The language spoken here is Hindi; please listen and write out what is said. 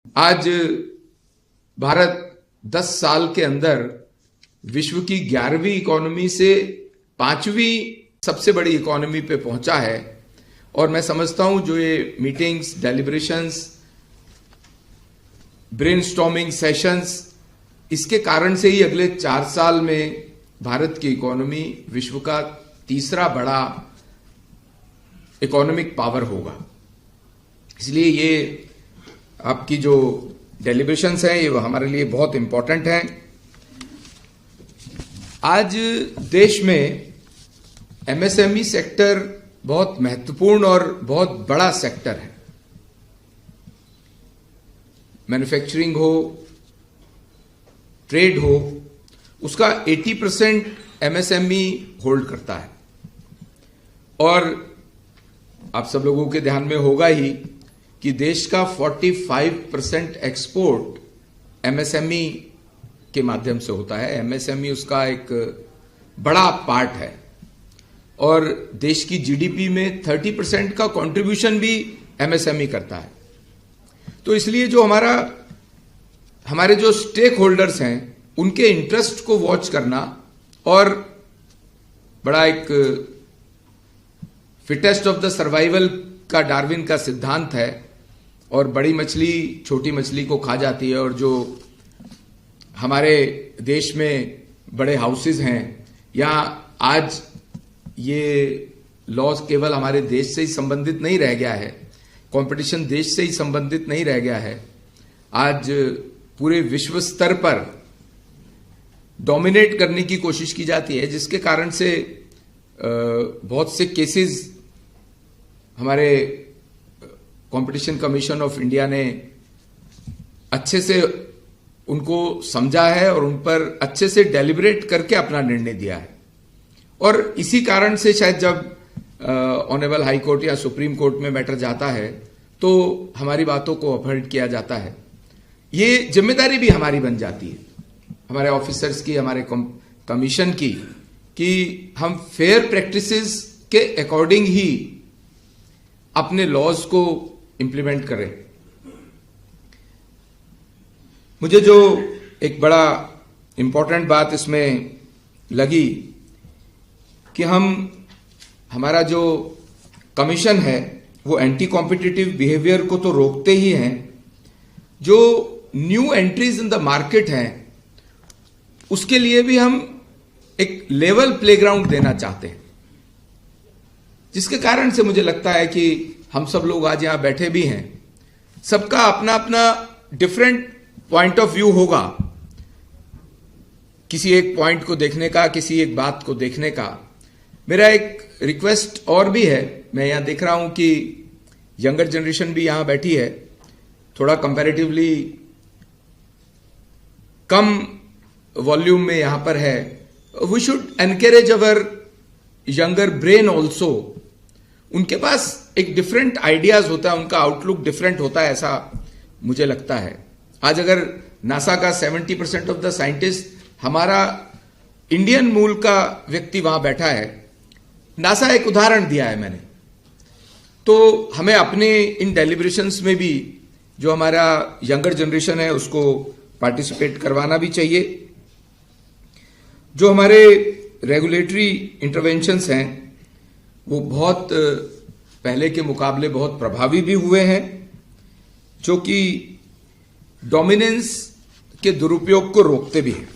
आज भारत 10 साल के अंदर विश्व की 11वीं इकोनॉमी से 5वीं सबसे बड़ी इकोनॉमी पे पहुंचा है। और मैं समझता हूं जो ये मीटिंग्स, डेलिब्रेशंस, ब्रेनस्टॉर्मिंग सेशंस, इसके कारण से ही अगले 4 साल में भारत की इकोनॉमी विश्व का तीसरा बड़ा इकोनॉमिक पावर होगा। इसलिए ये आपकी जो डेलिब्रेशंस हैं ये हमारे लिए बहुत इंपॉर्टेंट हैं। आज देश में एमएसएमई सेक्टर बहुत महत्वपूर्ण और बहुत बड़ा सेक्टर है। मैन्युफैक्चरिंग हो, ट्रेड हो, उसका 80% एमएसएमई होल्ड करता है। और आप सब लोगों के ध्यान में होगा ही कि देश का 45% एक्सपोर्ट एमएसएमई के माध्यम से होता है। एमएसएमई उसका एक बड़ा पार्ट है और देश की जीडीपी में 30% का कंट्रीब्यूशन भी एमएसएमई करता है। तो इसलिए जो हमारे जो स्टेक होल्डर्स हैं उनके इंटरेस्ट को वॉच करना और बड़ा एक फिटेस्ट ऑफ द सर्वाइवल का डार्विन का सिद्धांत है। और बड़ी मछली छोटी मछली को खा जाती है। और जो हमारे देश में बड़े हाउसेज हैं, यहाँ आज ये लॉज केवल हमारे देश से ही संबंधित नहीं रह गया है, कंपटीशन देश से ही संबंधित नहीं रह गया है। आज पूरे विश्व स्तर पर डोमिनेट करने की कोशिश की जाती है, जिसके कारण से बहुत से केसेस हमारे कंपटीशन कमीशन ऑफ इंडिया ने अच्छे से उनको समझा है और उन पर अच्छे से डेलिब्रेट करके अपना निर्णय दिया है। और इसी कारण से शायद जब ऑनरेबल हाई कोर्ट या सुप्रीम कोर्ट में मैटर जाता है तो हमारी बातों को अपहरण किया जाता है। ये जिम्मेदारी भी हमारी बन जाती है, हमारे ऑफिसर्स की, हमारे कमीशन की, कि हम फेयर प्रैक्टिसेस के अकॉर्डिंग ही अपने लॉज को इंप्लीमेंट करें। मुझे जो एक बड़ा इंपॉर्टेंट बात इसमें लगी कि हमारा जो कमीशन है वो एंटी कॉम्पिटिटिव बिहेवियर को तो रोकते ही हैं, जो new entries in the market हैं उसके लिए भी हम एक लेवल प्लेग्राउंड देना चाहते हैं। जिसके कारण से मुझे लगता है कि हम सब लोग आज यहां बैठे भी हैं, सबका अपना अपना डिफरेंट पॉइंट ऑफ व्यू होगा, किसी एक पॉइंट को देखने का, किसी एक बात को देखने का। मेरा एक रिक्वेस्ट और भी है, मैं यहां देख रहा हूं कि यंगर जनरेशन भी यहां बैठी है, थोड़ा कंपैरेटिवली कम वॉल्यूम में यहां पर है। We should encourage our younger brain also. उनके पास एक डिफरेंट आइडियाज होता है, उनका आउटलुक डिफरेंट होता है, ऐसा मुझे लगता है। आज अगर नासा का 70% ऑफ द साइंटिस्ट हमारा इंडियन मूल का व्यक्ति वहां बैठा है, नासा एक उदाहरण दिया है मैंने, तो हमें अपने इन डेलिब्रेशंस में भी जो हमारा यंगर जनरेशन है उसको पार्टिसिपेट करवाना भी चाहिए। जो हमारे रेगुलेटरी इंटरवेंशंस हैं वो बहुत पहले के मुकाबले बहुत प्रभावी भी हुए हैं, जो कि डोमिनेंस के दुरुपयोग को रोकते भी हैं।